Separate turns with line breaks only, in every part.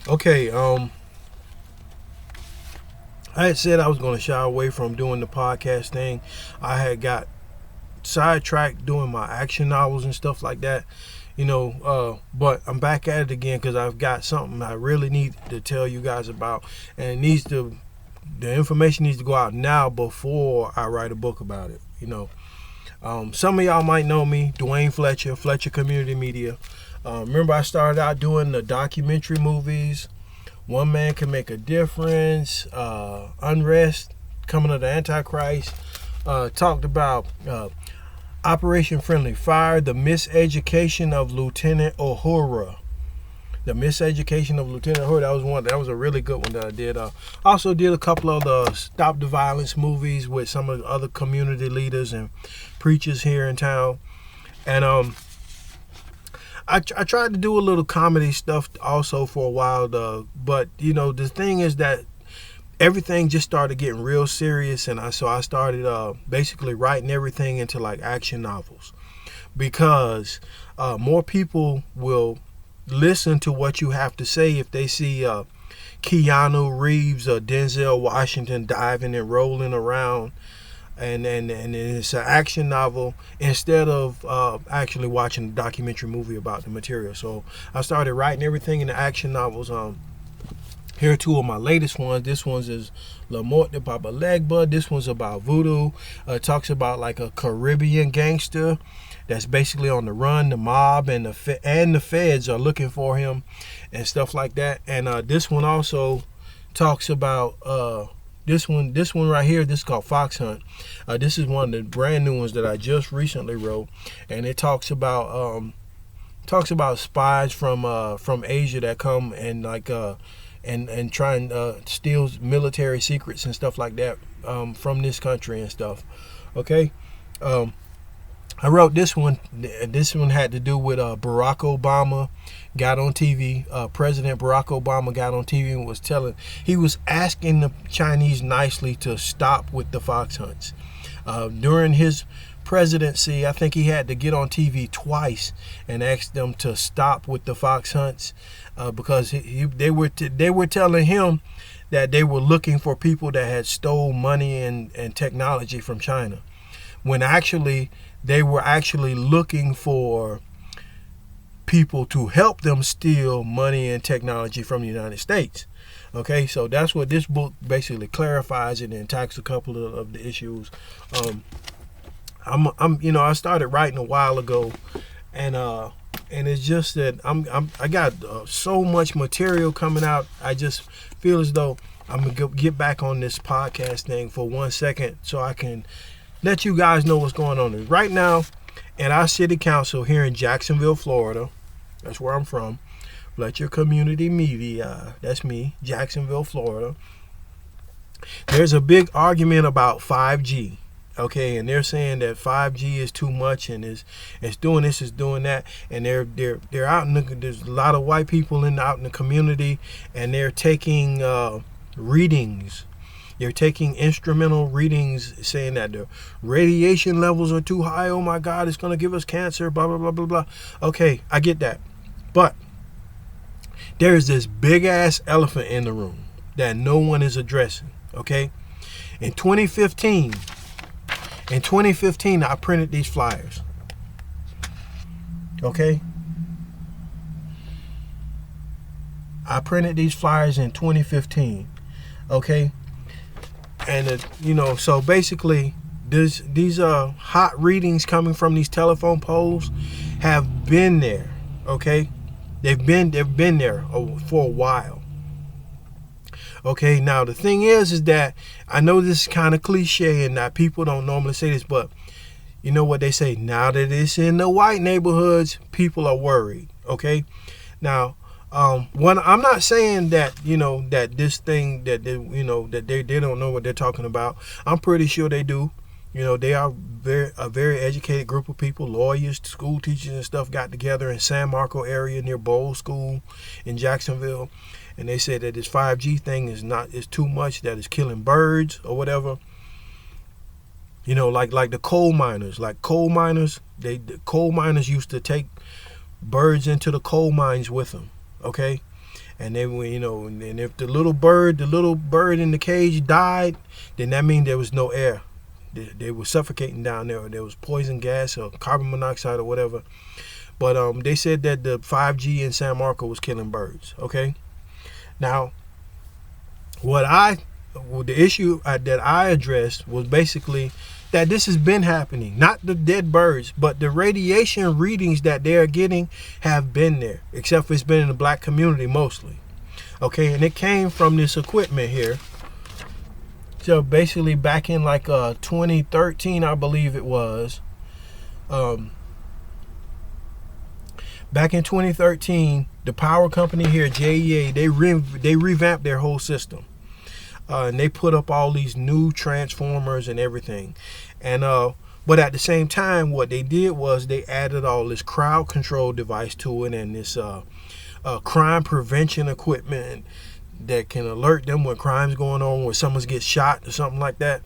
Okay, I had said I was going to shy away from doing the podcast thing. I had got sidetracked doing my action novels and stuff like that, but I'm back at it again because I've got something I really need to tell you guys about, and the information needs to go out now before I write a book about it. Some of y'all might know me, Duane Fletcher, Fletcher Community Media. Remember, I started out doing the documentary movies. One Man Can Make a Difference, Unrest, Coming of the Antichrist. Talked about Operation Friendly Fire, the miseducation of Lieutenant Uhura. The miseducation of Lieutenant Uhura. That was a really good one that I did. Also did a couple of the Stop the Violence movies with some of the other community leaders and preachers here in town. And I tried to do a little comedy stuff also for a while, but the thing is that everything just started getting real serious, and I started basically writing everything into like action novels, because more people will listen to what you have to say if they see Keanu Reeves or Denzel Washington diving and rolling around. And it's an action novel instead of actually watching a documentary movie about the material. So I started writing everything in the action novels. Here are two of my latest ones. This one's is La Mort de Papa Legba. This one's about voodoo. It talks about like a Caribbean gangster that's basically on the run. The mob and the feds are looking for him and stuff like that. And this one also talks about this one right here. This is called Fox Hunt. This is one of the brand new ones that I just recently wrote, and it talks about spies from Asia that come and and try and steal military secrets and stuff like that from this country and stuff. Okay. I wrote this one. This one had to do with Barack Obama got on TV. President Barack Obama got on TV and he was asking the Chinese nicely to stop with the fox hunts. During his presidency, I think he had to get on TV twice and ask them to stop with the fox hunts because they were telling him that they were looking for people that had stole money and technology from China, when actually they were actually looking for people to help them steal money and technology from the United States. Okay, so that's what this book basically clarifies and tackles a couple of the issues. I started writing a while ago, and it's just that I got so much material coming out. I just feel as though I'm gonna get back on this podcast thing for 1 second so I can let you guys know what's going on. Right now, at our city council here in Jacksonville, Florida, that's where I'm from, Fletcher Community Media, that's me, Jacksonville, Florida. There's a big argument about 5G, okay, and they're saying that 5G is too much and it's doing this, it's doing that, and they're out there's a lot of white people out in the community, and they're taking readings. They're taking instrumental readings saying that the radiation levels are too high. Oh my God, it's going to give us cancer, blah, blah, blah, blah, blah. Okay, I get that. But there's this big ass elephant in the room that no one is addressing. Okay. In 2015, I printed these flyers. Okay. I printed these flyers in 2015. Okay. And so basically, these hot readings coming from these telephone poles have been there. Okay, they've been there for a while. Okay, now the thing is that I know this is kind of cliche and that people don't normally say this, but you know what they say, now that it's in the white neighborhoods, people are worried. Okay, now. When I'm not saying that that this thing that they don't know what they're talking about. I'm pretty sure they do. They are a very educated group of people, lawyers, school teachers and stuff, got together in San Marco area near Bowl School in Jacksonville, and they said that this 5G thing is too much, that it's killing birds or whatever. Like the coal miners. The coal miners used to take birds into the coal mines with them. Okay, And they were, and if the little bird in the cage died, then that means there was no air. They were suffocating down there. There was poison gas or carbon monoxide or whatever. But they said that the 5G in San Marco was killing birds. Okay. Now, the issue that I addressed was basically that this has been happening. Not the dead birds, but the radiation readings that they are getting have been there, except for it's been in the black community mostly. Okay, and it came from this equipment here. So basically back in like 2013, I believe it was. Back in 2013, the power company here, JEA, they revamped their whole system. And they put up all these new transformers and everything. And but at the same time, what they did was they added all this crowd control device to it, and this crime prevention equipment that can alert them when crime's going on, when someone gets shot or something like that.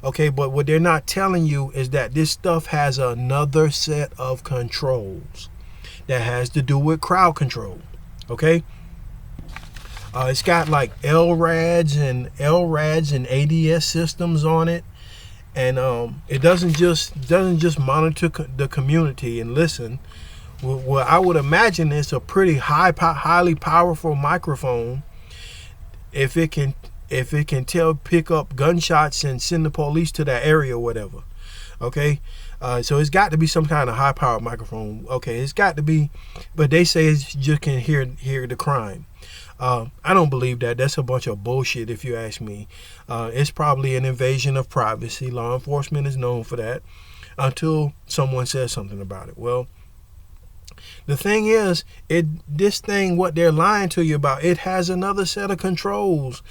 Okay, but what they're not telling you is that this stuff has another set of controls that has to do with crowd control. Okay. It's got like LRADs and ADS systems on it, and it doesn't just monitor the community and listen. Well, I would imagine it's a pretty highly powerful microphone. If it can pick up gunshots and send the police to that area or whatever. Okay, so it's got to be some kind of high powered microphone. Okay, it's got to be, but they say it's just can hear the crime. I don't believe that. That's a bunch of bullshit, if you ask me. It's probably an invasion of privacy. Law enforcement is known for that until someone says something about it. Well, the thing is, what they're lying to you about, it has another set of controls.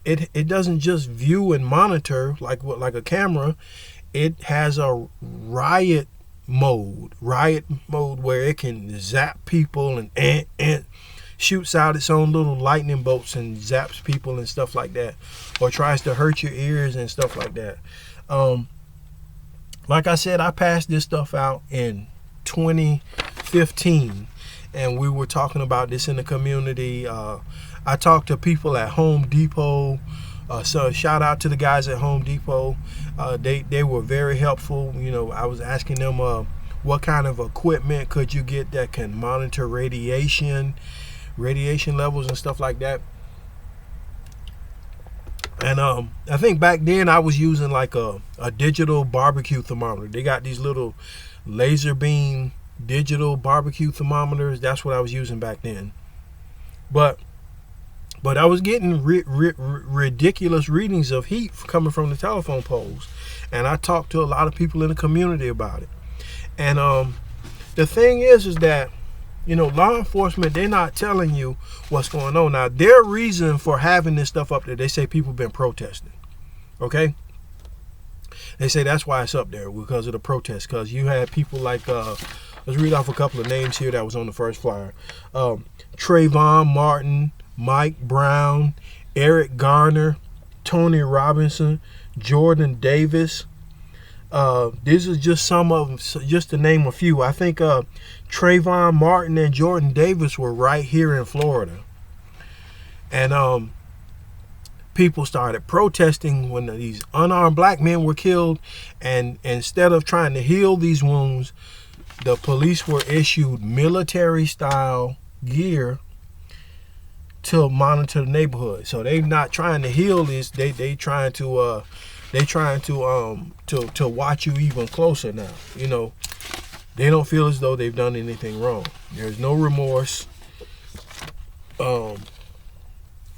It doesn't just view and monitor like a camera. It has a riot mode where it can zap people and shoots out its own little lightning bolts and zaps people and stuff like that, or tries to hurt your ears and stuff like that. Like I said, I passed this stuff out in 2015, and we were talking about this in the community. I talked to people at Home Depot, so shout out to the guys at Home Depot. They were very helpful. I was asking them what kind of equipment could you get that can monitor radiation levels and stuff like that. And I think back then I was using like a digital barbecue thermometer. They got these little laser beam digital barbecue thermometers. That's what I was using back then. But I was getting ridiculous readings of heat coming from the telephone poles. And I talked to a lot of people in the community about it. And the thing is that law enforcement, they're not telling you what's going on. Now, their reason for having this stuff up there, they say people been protesting. Okay? They say that's why it's up there, because of the protests. Because you had people like, let's read off a couple of names here that was on the first flyer. Trayvon Martin, Mike Brown, Eric Garner, Tony Robinson, Jordan Davis. These are just some of them, just to name a few. I think Trayvon Martin and Jordan Davis were right here in Florida. And people started protesting when these unarmed black men were killed. And instead of trying to heal these wounds, the police were issued military-style gear to monitor the neighborhood. So they're not trying to heal this. They trying to watch you even closer now. They don't feel as though they've done anything wrong. There's no remorse.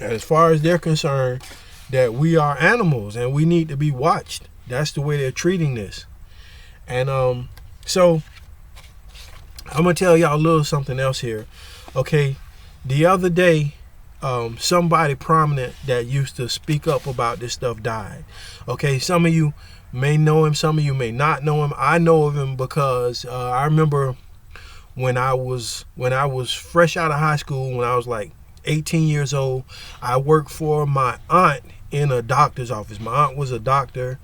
As far as they're concerned, that we are animals and we need to be watched. That's the way they're treating this. And so I'm gonna tell y'all a little something else here. Okay, the other day, somebody prominent that used to speak up about this stuff died. Okay, some of you may know him, some of you may not know him. I know of him because I remember when I was fresh out of high school, when I was like 18 years old, I worked for my aunt in a doctor's office. My aunt was a doctor.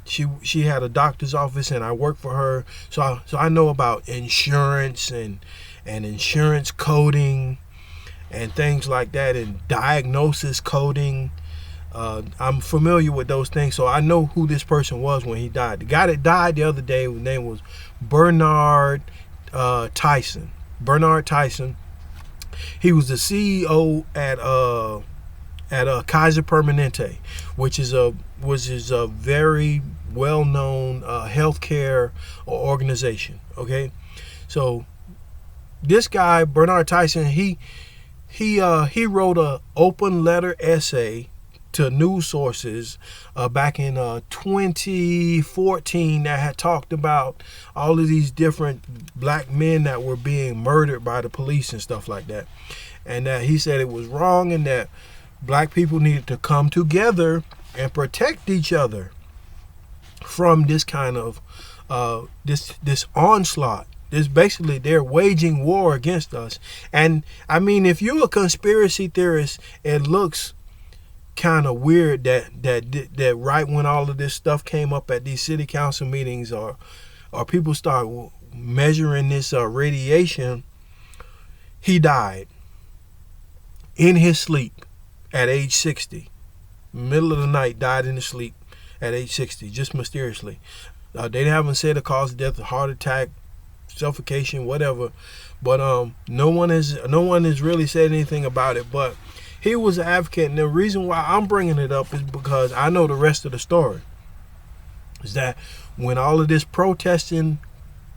She had a doctor's office, and I worked for her. So I know about insurance and insurance coding and things like that, and diagnosis coding. I'm familiar with those things, so I know who this person was when he died. The guy that died the other day, his name was Bernard Tyson. Bernard Tyson. He was the CEO at Kaiser Permanente, which is a very well-known healthcare organization. Okay, so this guy Bernard Tyson, he wrote a open letter essay to news sources back in 2014 that had talked about all of these different black men that were being murdered by the police and stuff like that, and that he said it was wrong and that black people needed to come together and protect each other from this kind of this onslaught. This basically, they're waging war against us. And I mean, if you're a conspiracy theorist, it looks kind of weird that right when all of this stuff came up at these city council meetings, or people start measuring this radiation, he died in his sleep at age 60. Middle of the night, died in his sleep at age 60, just mysteriously. They haven't said the cause of death, a heart attack, suffocation, whatever, but no one has really said anything about it. But he was an advocate, and the reason why I'm bringing it up is because I know the rest of the story. Is that when all of this protesting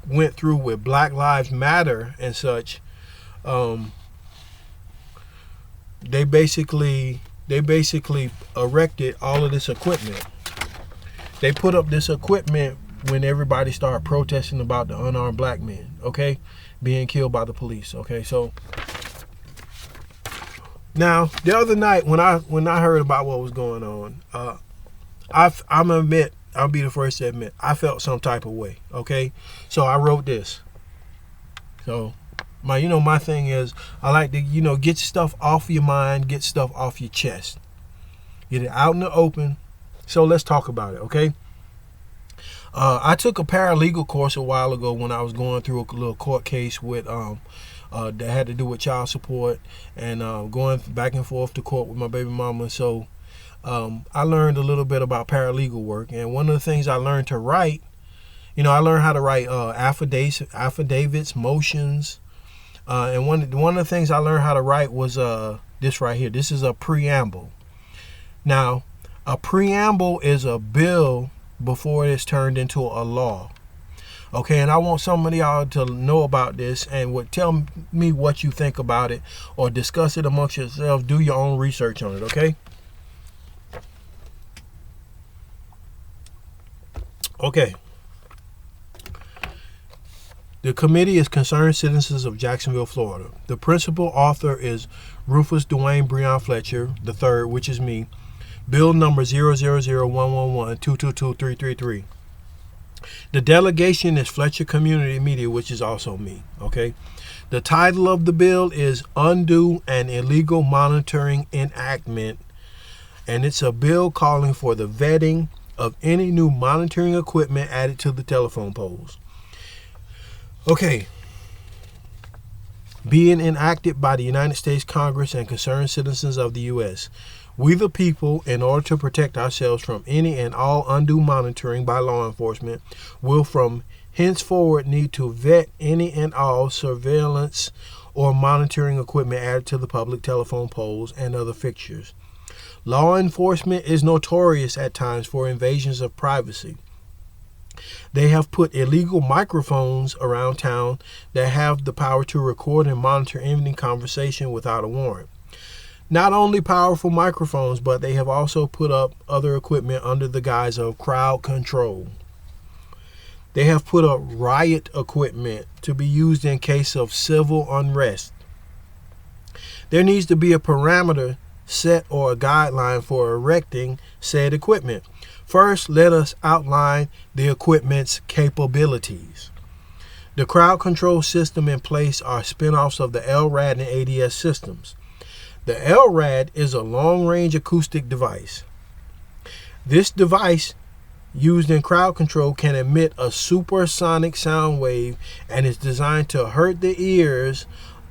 went through with Black Lives Matter and such, they basically erected all of this equipment. They put up this equipment when everybody started protesting about the unarmed black men, okay, being killed by the police. Okay, so now the other night when I heard about what was going on, I'm admit, I'll be the first to admit, I felt some type of way. Okay, so I wrote this. So my thing is, I like to get stuff off your mind, get stuff off your chest, get it out in the open. So let's talk about it, okay? I took a paralegal course a while ago when I was going through a little court case with that had to do with child support and going back and forth to court with my baby mama. So I learned a little bit about paralegal work, and one of the things I learned to write, I learned how to write affidavits, motions, and one of the things I learned how to write was this right here. This is a preamble. Now, a preamble is a bill before it's turned into a law. Okay, and I want some of y'all to know about this and would tell me what you think about it, or discuss it amongst yourselves. Do your own research on it, okay? Okay. The committee is Concerned Citizens of Jacksonville, Florida. The principal author is Rufus Duane Breon Fletcher III, which is me. Bill number 0001112223333. The delegation is Fletcher Community Media, which is also me. Okay. The title of the bill is Undo an Illegal Monitoring Enactment, and it's a bill calling for the vetting of any new monitoring equipment added to the telephone poles. Okay. Being enacted by the United States Congress and concerned citizens of the U.S. We the people, in order to protect ourselves from any and all undue monitoring by law enforcement, will from henceforward need to vet any and all surveillance or monitoring equipment added to the public telephone poles and other fixtures. Law enforcement is notorious at times for invasions of privacy. They have put illegal microphones around town that have the power to record and monitor any conversation without a warrant. Not only powerful microphones, but they have also put up other equipment under the guise of crowd control. They have put up riot equipment to be used in case of civil unrest. There needs to be a parameter set or a guideline for erecting said equipment. First, let us outline the equipment's capabilities. The crowd control system in place are spinoffs of the LRAD and ADS systems. The LRAD is a long-range acoustic device. This device, used in crowd control, can emit a supersonic sound wave and is designed to hurt the ears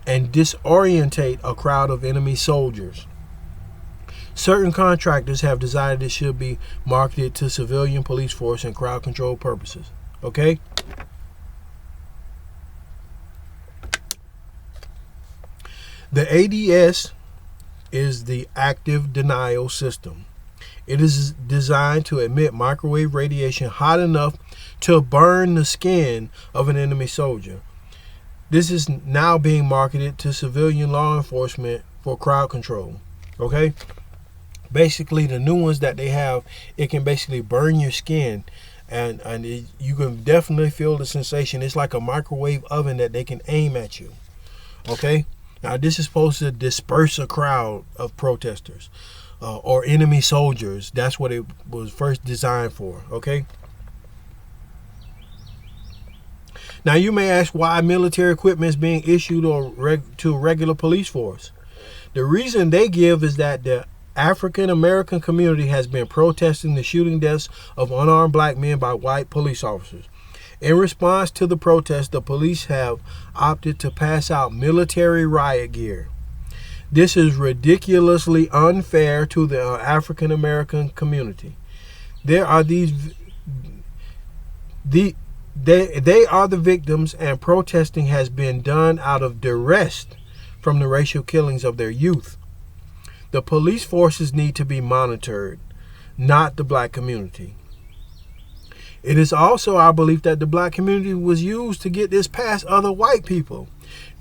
and disorientate a crowd of enemy soldiers. Certain contractors have decided it should be marketed to civilian police force and crowd control purposes. Okay? The ADS is the active denial system. It is designed to emit microwave radiation hot enough to burn the skin of an enemy soldier. This is now being marketed to civilian law enforcement for crowd control. Okay? Basically, the new ones that they have, it can basically burn your skin, and you can definitely feel the sensation. It's like a microwave oven that they can aim at you. Okay? Now, this is supposed to disperse a crowd of protesters or enemy soldiers. That's what it was first designed for. Okay? Now, you may ask why military equipment is being issued to a regular police force. The reason they give is that the African American community has been protesting the shooting deaths of unarmed black men by white police officers. In response to the protest, the police have opted to pass out military riot gear. This is ridiculously unfair to the African American community. They are the victims, and protesting has been done out of duress from the racial killings of their youth. The police forces need to be monitored, not the black community. It is also our belief that the black community was used to get this past other white people.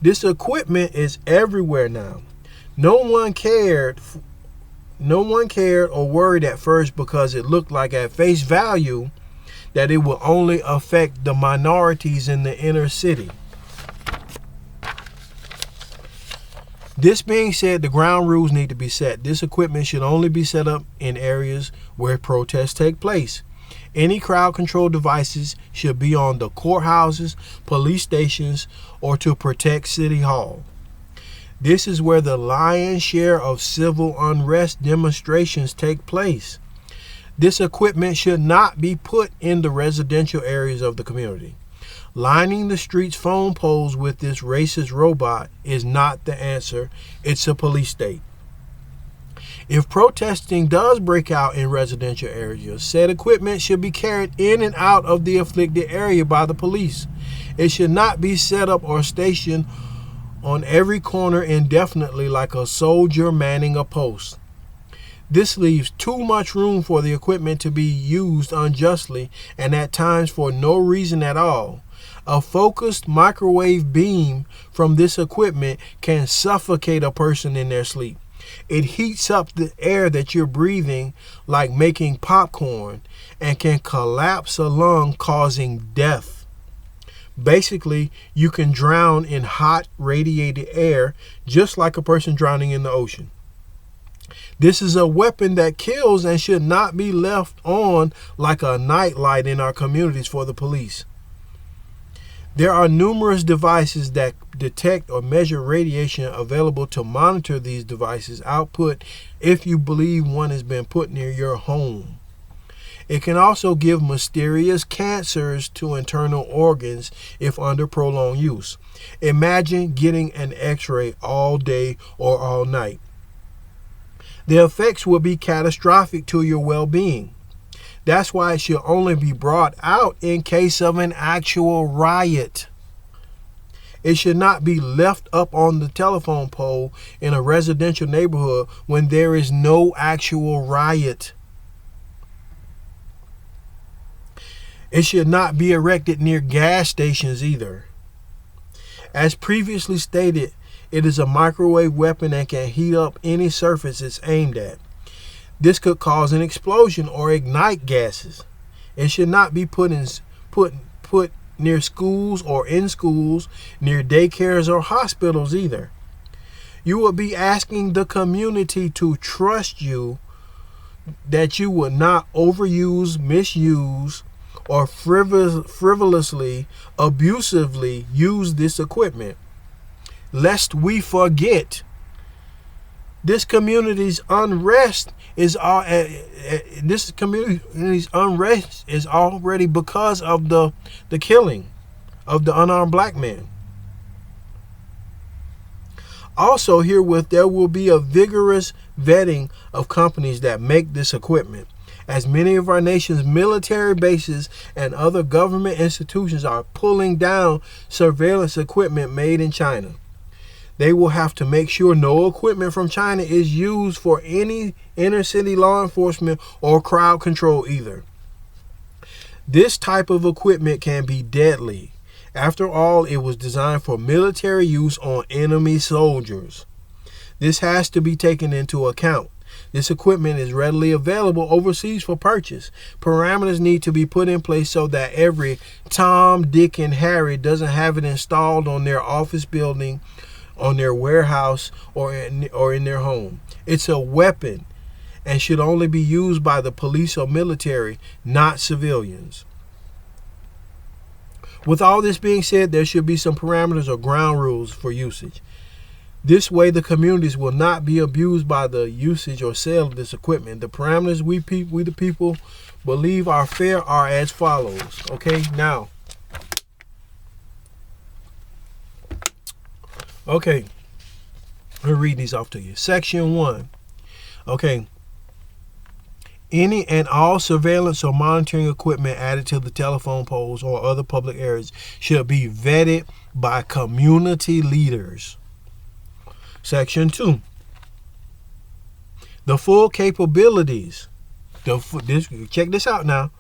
This equipment is everywhere now. No one cared or worried at first because it looked like at face value that it will only affect the minorities in the inner city. This being said, the ground rules need to be set. This equipment should only be set up in areas where protests take place. Any crowd control devices should be on the courthouses, police stations, or to protect City Hall. This is where the lion's share of civil unrest demonstrations take place. This equipment should not be put in the residential areas of the community. Lining the streets' phone poles with this racist robot is not the answer. It's a police state. If protesting does break out in residential areas, said equipment should be carried in and out of the afflicted area by the police. It should not be set up or stationed on every corner indefinitely like a soldier manning a post. This leaves too much room for the equipment to be used unjustly and at times for no reason at all. A focused microwave beam from this equipment can suffocate a person in their sleep. It heats up the air that you're breathing like making popcorn and can collapse a lung, causing death. Basically, you can drown in hot radiated air just like a person drowning in the ocean. This is a weapon that kills and should not be left on like a nightlight in our communities for the police. There are numerous devices that detect or measure radiation available to monitor these devices' output if you believe one has been put near your home. It can also give mysterious cancers to internal organs if under prolonged use. Imagine getting an X-ray all day or all night. The effects will be catastrophic to your well-being. That's why it should only be brought out in case of an actual riot. It should not be left up on the telephone pole in a residential neighborhood when there is no actual riot. It should not be erected near gas stations either. As previously stated, it is a microwave weapon and can heat up any surface it's aimed at. This could cause an explosion or ignite gases. It should not be put near schools or in schools, near daycares or hospitals either. You will be asking the community to trust you that you will not overuse, misuse, or frivolously, abusively use this equipment. Lest we forget, this community's unrest is already because of the killing of the unarmed black man. Also, herewith, there will be a vigorous vetting of companies that make this equipment, as many of our nation's military bases and other government institutions are pulling down surveillance equipment made in China. They will have to make sure no equipment from China is used for any inner city law enforcement or crowd control either. This type of equipment can be deadly. After all, it was designed for military use on enemy soldiers. This has to be taken into account. This equipment is readily available overseas for purchase. Parameters need to be put in place so that every Tom, Dick, and Harry doesn't have it installed on their office building, on their warehouse, or in their home. It's a weapon and should only be used by the police or military, not civilians. With all this being said, there should be some parameters or ground rules for usage. This way, the communities will not be abused by the usage or sale of this equipment. The parameters we the people believe are fair are as follows. Okay, now. Okay, I'll read these off to you. Section 1. Okay. Any and all surveillance or monitoring equipment added to the telephone poles or other public areas should be vetted by community leaders. Section 2. The full capabilities. Check this out now.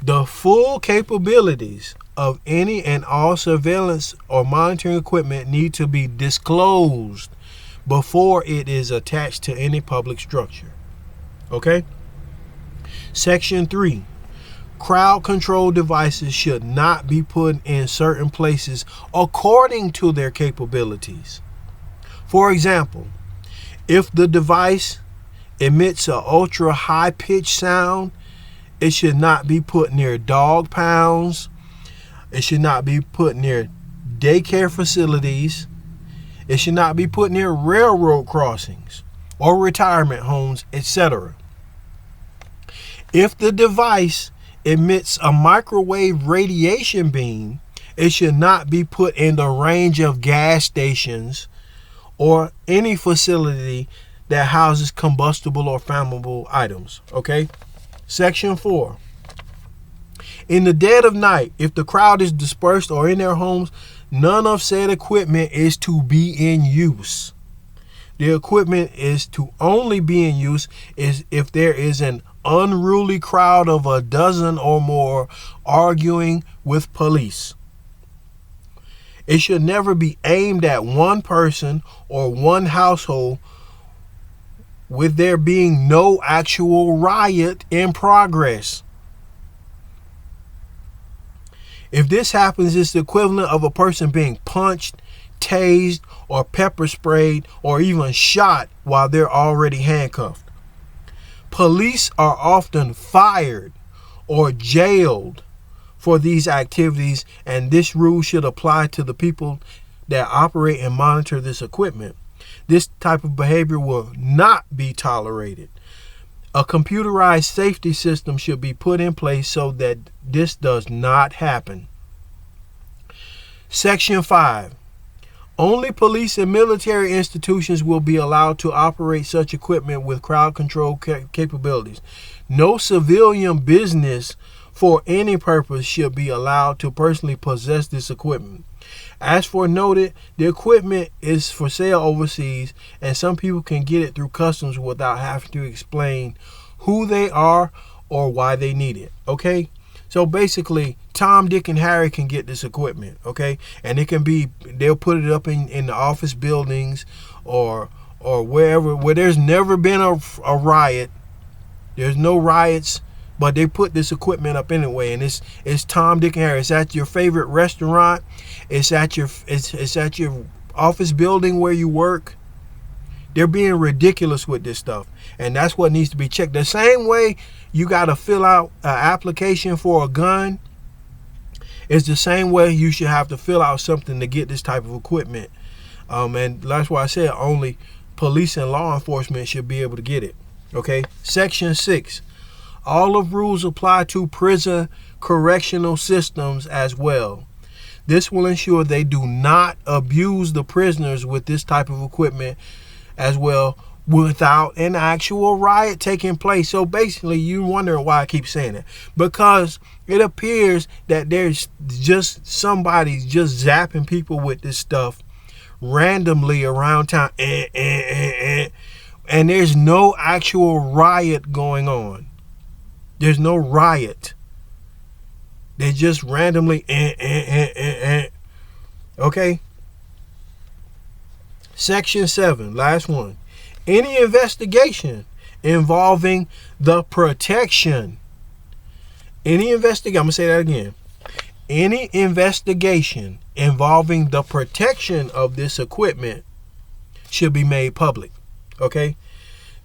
The full capabilities of any and all surveillance or monitoring equipment need to be disclosed before it is attached to any public structure. Okay? Section 3. Crowd control devices should not be put in certain places according to their capabilities. For example, if the device emits an ultra high pitched sound, it should not be put near dog pounds. It should not be put near daycare facilities. It should not be put near railroad crossings or retirement homes, etc. If the device emits a microwave radiation beam, it should not be put in the range of gas stations or any facility that houses combustible or flammable items. Okay? Section 4. In the dead of night, if the crowd is dispersed or in their homes, none of said equipment is to be in use. The equipment is to only be in use if there is an unruly crowd of a dozen or more arguing with police. It should never be aimed at one person or one household, with there being no actual riot in progress. If this happens, it's the equivalent of a person being punched, tased, or pepper sprayed, or even shot while they're already handcuffed. Police are often fired or jailed for these activities, and this rule should apply to the people that operate and monitor this equipment. This type of behavior will not be tolerated. A computerized safety system should be put in place so that this does not happen. Section 5. Only police and military institutions will be allowed to operate such equipment with crowd control capabilities. No civilian business for any purpose should be allowed to personally possess this equipment. As for noted, the equipment is for sale overseas, and some people can get it through customs without having to explain who they are or why they need it. Okay? So basically, Tom, Dick, and Harry can get this equipment, okay? And it can be, they'll put it up in the office buildings or wherever, where there's never been a riot. There's no riots, but they put this equipment up anyway. And it's Tom, Dick, and Harry. It's at your favorite restaurant. It's at your office building where you work. They're being ridiculous with this stuff, and that's what needs to be checked. The same way you got to fill out an application for a gun is the same way you should have to fill out something to get this type of equipment. And that's why I said only police and law enforcement should be able to get it. Okay. Section 6. All of rules apply to prison correctional systems as well. This will ensure they do not abuse the prisoners with this type of equipment as well, without an actual riot taking place. So basically, you wondering why I keep saying it, because it appears that there's just somebody just zapping people with this stuff randomly around town, and there's no actual riot going on. There's no riot. They just randomly okay. Section 7, last one. Any investigation involving the protection. I'm going to say that again. Any investigation involving the protection of this equipment should be made public. Okay?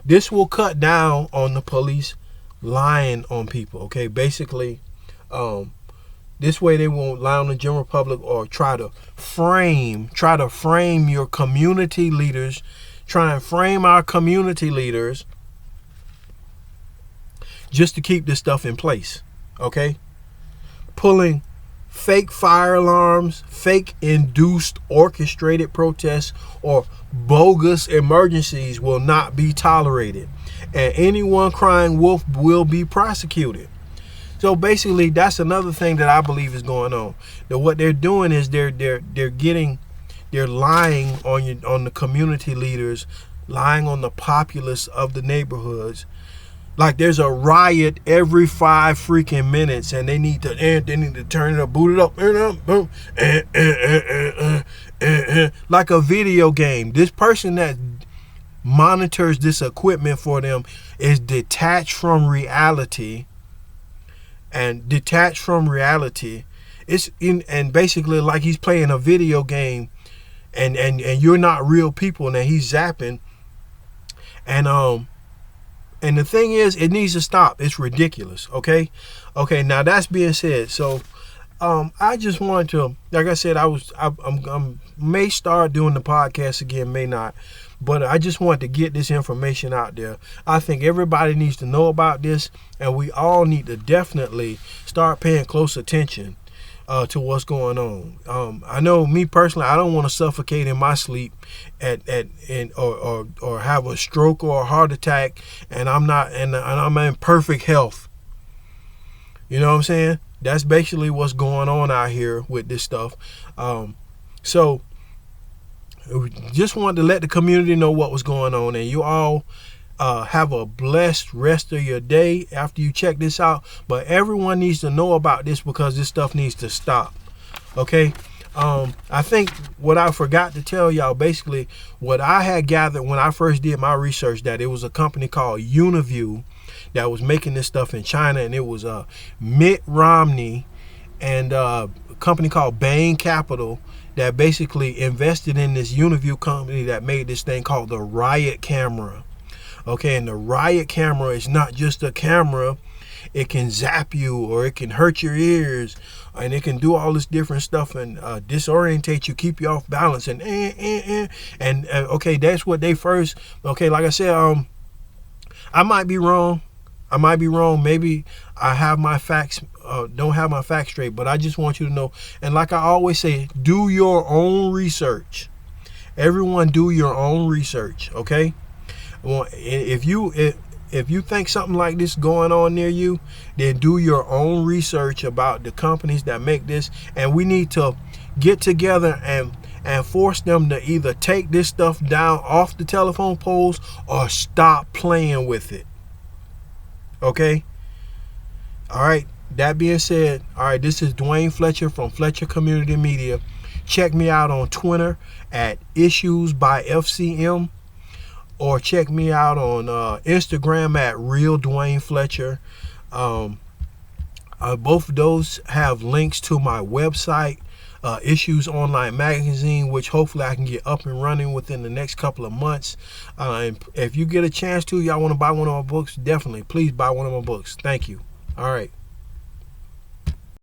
This will cut down on the police lying on people. Okay? Basically, this way they won't lie on the general public or try to frame your community leaders. Try and frame our community leaders just to keep this stuff in place. Okay? Pulling fake fire alarms, fake induced orchestrated protests, or bogus emergencies will not be tolerated. And anyone crying wolf will be prosecuted. So basically, that's another thing that I believe is going on. That what they're doing is they're lying on the community leaders, lying on the populace of the neighborhoods. Like there's a riot every 5 freaking minutes, and they need to turn it up, boot it up, like a video game. This person that monitors this equipment for them is detached from reality. And detached from reality, and basically like he's playing a video game, and you're not real people, and he's zapping, and the thing is, it needs to stop. It's ridiculous. Okay. Now that's being said, so I just wanted to, like I said, I may start doing the podcast again, may not. But I just want to get this information out there. I think everybody needs to know about this, and we all need to definitely start paying close attention to what's going on. I know me personally, I don't want to suffocate in my sleep or have a stroke or a heart attack, and I'm in perfect health. You know what I'm saying? That's basically what's going on out here with this stuff. So just wanted to let the community know what was going on, and you all have a blessed rest of your day after you check this out. But everyone needs to know about this, because this stuff needs to stop. Okay. I think what I forgot to tell y'all, basically what I had gathered when I first did my research, that it was a company called Uniview that was making this stuff in China, and it was Mitt Romney and a company called Bain Capital that basically invested in this Uniview company that made this thing called the Riot camera. Okay, and the Riot camera is not just a camera. It can zap you, or it can hurt your ears, and it can do all this different stuff and disorientate you, keep you off balance, and okay, that's what they first. Okay, like I said, I might be wrong. Maybe I have my facts, don't have my facts straight, but I just want you to know. And like I always say, do your own research. Everyone do your own research, okay? If you think something like this going on near you, then do your own research about the companies that make this. And we need to get together and force them to either take this stuff down off the telephone poles or stop playing with it. Okay? All right. That being said, all right, this is Duane Fletcher from Fletcher Community Media. Check me out on Twitter at Issues by FCM, or check me out on Instagram at Real Duane Fletcher. Both of those have links to my website, Issues Online Magazine, which hopefully I can get up and running within the next couple of months. And if you get a chance to, y'all want to buy one of my books, definitely please buy one of my books. Thank you. All right.